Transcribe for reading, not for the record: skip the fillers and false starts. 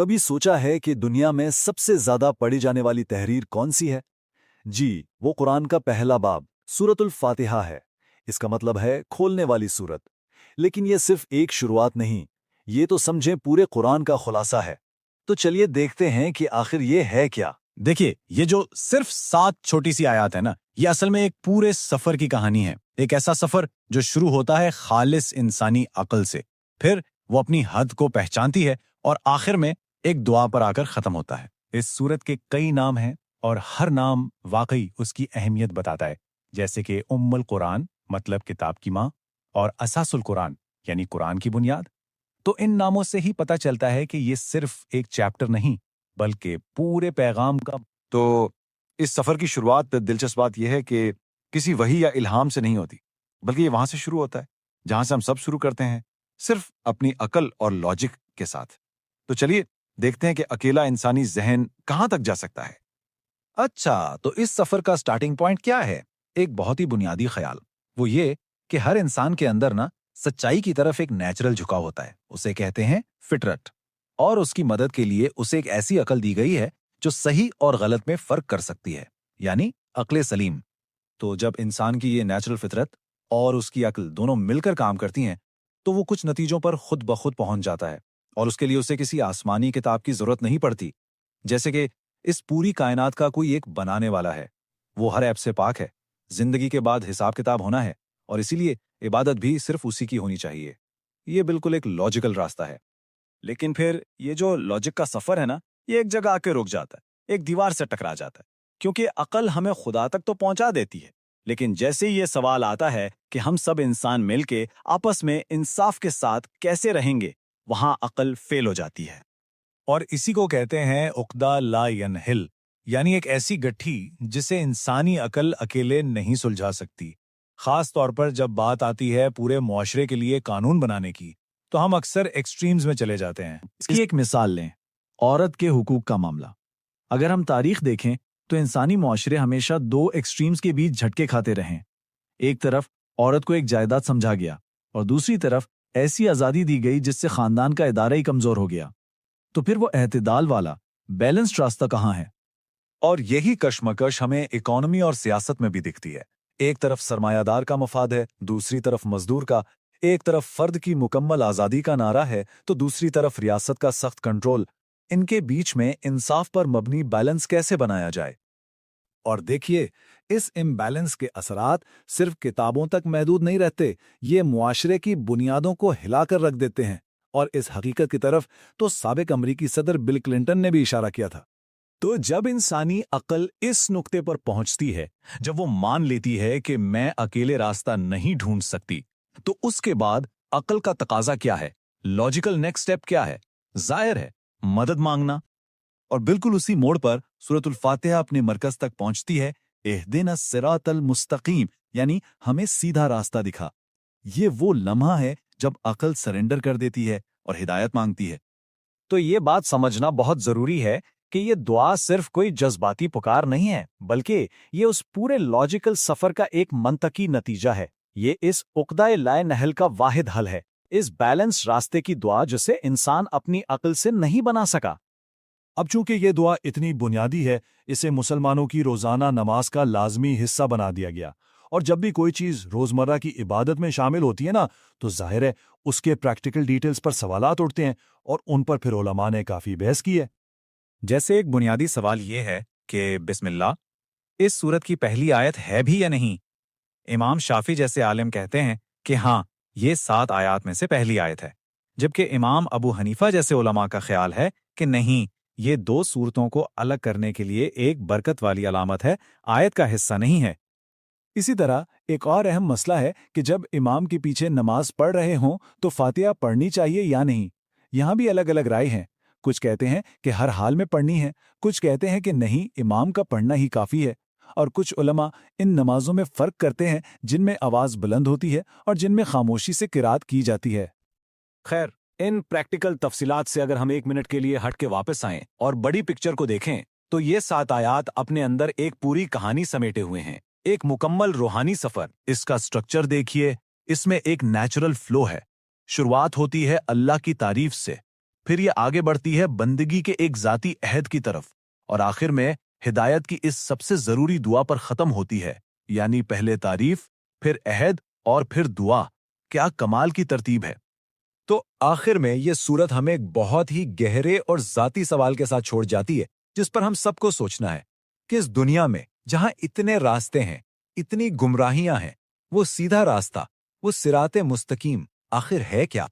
کبھی سوچا ہے کہ دنیا میں سب سے زیادہ پڑھی جانے والی تحریر کون سی ہے؟ جی، وہ قرآن کا پہلا باب سورۃ الفاتحہ ہے۔ اس کا مطلب ہے کھولنے والی سورت۔ لیکن یہ صرف ایک شروعات نہیں، یہ تو سمجھیں پورے قرآن کا خلاصہ ہے۔ تو چلیے دیکھتے ہیں کہ آخر یہ ہے کیا۔ دیکھیے، یہ جو صرف 7 چھوٹی سی آیات ہے نا، یہ اصل میں ایک پورے سفر کی کہانی ہے۔ ایک ایسا سفر جو شروع ہوتا ہے خالص انسانی عقل سے، پھر وہ اپنی حد کو پہچانتی ہے اور آخر میں ایک دعا پر آ کر ختم ہوتا ہے۔ اس سورت کے کئی نام ہیں اور ہر نام واقعی اس کی اہمیت بتاتا ہے، جیسے کہ ام القرآن مطلب کتاب کی ماں، اور اساس القرآن یعنی قرآن کی بنیاد۔ تو ان ناموں سے ہی پتہ چلتا ہے کہ یہ صرف ایک چیپٹر نہیں بلکہ پورے پیغام کا۔ تو اس سفر کی شروعات دلچسپ بات یہ ہے کہ کسی وحی یا الہام سے نہیں ہوتی، بلکہ یہ وہاں سے شروع ہوتا ہے جہاں سے ہم سب شروع کرتے ہیں، صرف اپنی عقل اور لاجک کے ساتھ۔ تو چلیے دیکھتے ہیں کہ اکیلا انسانی ذہن کہاں تک جا سکتا ہے۔ اچھا، تو اس سفر کا سٹارٹنگ پوائنٹ کیا ہے؟ ایک بہت ہی بنیادی خیال، وہ یہ کہ ہر انسان کے اندر نا سچائی کی طرف ایک نیچرل جھکاؤ ہوتا ہے، اسے کہتے ہیں فطرت، اور اس کی مدد کے لیے اسے ایک ایسی عقل دی گئی ہے جو صحیح اور غلط میں فرق کر سکتی ہے، یعنی عقل سلیم۔ تو جب انسان کی یہ نیچرل فطرت اور اس کی عقل دونوں مل کر کام کرتی ہیں تو وہ کچھ نتیجوں پر خود بخود پہنچ جاتا ہے، اور اس کے لیے اسے کسی آسمانی کتاب کی ضرورت نہیں پڑتی۔ جیسے کہ اس پوری کائنات کا کوئی ایک بنانے والا ہے، وہ ہر عیب سے پاک ہے، زندگی کے بعد حساب کتاب ہونا ہے، اور اسی لیے عبادت بھی صرف اسی کی ہونی چاہیے۔ یہ بالکل ایک لاجیکل راستہ ہے۔ لیکن پھر یہ جو لاجک کا سفر ہے نا، یہ ایک جگہ آ کے رک جاتا ہے، ایک دیوار سے ٹکرا جاتا ہے، کیونکہ عقل ہمیں خدا تک تو پہنچا دیتی ہے، لیکن جیسے ہی یہ سوال آتا ہے کہ ہم سب انسان مل کے آپس میں انصاف کے ساتھ کیسے رہیں گے، وہاں عقل فیل ہو جاتی ہے۔ اور اسی کو کہتے ہیں عقدہ لا ینحل، یعنی ایک ایسی گٹھی جسے انسانی عقل اکیلے نہیں سلجھا سکتی۔ خاص طور پر جب بات آتی ہے پورے معاشرے کے لیے قانون بنانے کی، تو ہم اکثر ایکسٹریمز میں چلے جاتے ہیں۔ اس کی ایک مثال لیں، عورت کے حقوق کا معاملہ۔ اگر ہم تاریخ دیکھیں تو انسانی معاشرے ہمیشہ 2 ایکسٹریمز کے بیچ جھٹکے کھاتے رہے۔ ایک طرف عورت کو ایک جائیداد سمجھا گیا، اور دوسری طرف ایسی آزادی دی گئی جس سے خاندان کا ادارہ ہی کمزور ہو گیا۔ تو پھر وہ اعتدال والا بیلنسڈ راستہ کہاں ہے؟ اور یہی کشمکش ہمیں اکانومی اور سیاست میں بھی دکھتی ہے۔ ایک طرف سرمایہ دار کا مفاد ہے، دوسری طرف مزدور کا۔ ایک طرف فرد کی مکمل آزادی کا نعرہ ہے تو دوسری طرف ریاست کا سخت کنٹرول۔ ان کے بیچ میں انصاف پر مبنی بیلنس کیسے بنایا جائے؟ اور دیکھیے، اس امبیلنس کے اثرات صرف کتابوں تک محدود نہیں رہتے، یہ معاشرے کی بنیادوں کو ہلا کر رکھ دیتے ہیں، اور اس حقیقت کی طرف تو سابق امریکی صدر بل کلنٹن نے بھی اشارہ کیا تھا۔ تو جب انسانی عقل اس نقطے پر پہنچتی ہے، جب وہ مان لیتی ہے کہ میں اکیلے راستہ نہیں ڈھونڈ سکتی، تو اس کے بعد عقل کا تقاضا کیا ہے؟ لاجیکل نیکسٹ سٹیپ کیا ہے؟ ظاہر ہے مدد مانگنا۔ اور بالکل اسی موڑ پر سورۃ الفاتحہ اپنے مرکز تک پہنچتی ہے، اہدنا الصراط المستقیم، یعنی ہمیں سیدھا راستہ دکھا۔ یہ وہ لمحہ ہے جب عقل سرنڈر کر دیتی ہے اور ہدایت مانگتی ہے۔ تو یہ بات سمجھنا بہت ضروری ہے کہ یہ دعا صرف کوئی جذباتی پکار نہیں ہے، بلکہ یہ اس پورے لاجیکل سفر کا ایک منطقی نتیجہ ہے۔ یہ اس عقدہ لا نحل کا واحد حل ہے، اس بیلنس راستے کی دعا جسے انسان اپنی عقل سے نہیں بنا سکا۔ اب چونکہ یہ دعا اتنی بنیادی ہے، اسے مسلمانوں کی روزانہ نماز کا لازمی حصہ بنا دیا گیا، اور جب بھی کوئی چیز روزمرہ کی عبادت میں شامل ہوتی ہے نا، تو ظاہر ہے اس کے پریکٹیکل ڈیٹیلز پر سوالات اٹھتے ہیں، اور ان پر پھر علماء نے کافی بحث کی ہے۔ جیسے ایک بنیادی سوال یہ ہے کہ بسم اللہ اس سورت کی پہلی آیت ہے بھی یا نہیں؟ امام شافعی جیسے عالم کہتے ہیں کہ ہاں، یہ 7 آیات میں سے پہلی آیت ہے، جبکہ امام ابو حنیفہ جیسے علماء کا خیال ہے کہ نہیں، یہ 2 سورتوں کو الگ کرنے کے لیے ایک برکت والی علامت ہے، آیت کا حصہ نہیں ہے۔ اسی طرح ایک اور اہم مسئلہ ہے کہ جب امام کے پیچھے نماز پڑھ رہے ہوں تو فاتحہ پڑھنی چاہیے یا نہیں۔ یہاں بھی الگ الگ رائے ہیں، کچھ کہتے ہیں کہ ہر حال میں پڑھنی ہے، کچھ کہتے ہیں کہ نہیں، امام کا پڑھنا ہی کافی ہے، اور کچھ علماء ان نمازوں میں فرق کرتے ہیں جن میں آواز بلند ہوتی ہے اور جن میں خاموشی سے قرات کی جاتی ہے۔ خیر، ان پریکٹیکل تفصیلات سے اگر ہم 1 منٹ کے لیے ہٹ کے واپس آئیں اور بڑی پکچر کو دیکھیں تو یہ 7 آیات اپنے اندر ایک پوری کہانی سمیٹے ہوئے ہیں، ایک مکمل روحانی سفر۔ اس کا سٹرکچر دیکھیے، اس میں ایک نیچرل فلو ہے۔ شروعات ہوتی ہے اللہ کی تعریف سے، پھر یہ آگے بڑھتی ہے بندگی کے ایک ذاتی عہد کی طرف، اور آخر میں ہدایت کی اس سب سے ضروری دعا پر ختم ہوتی ہے، یعنی پہلے تعریف، پھر عہد اور پھر دعا۔ کیا کمال کی ترتیب ہے! تو آخر میں یہ سورت ہمیں ایک بہت ہی گہرے اور ذاتی سوال کے ساتھ چھوڑ جاتی ہے، جس پر ہم سب کو سوچنا ہے کہ اس دنیا میں جہاں اتنے راستے ہیں، اتنی گمراہیاں ہیں، وہ سیدھا راستہ، وہ صراط مستقیم آخر ہے کیا؟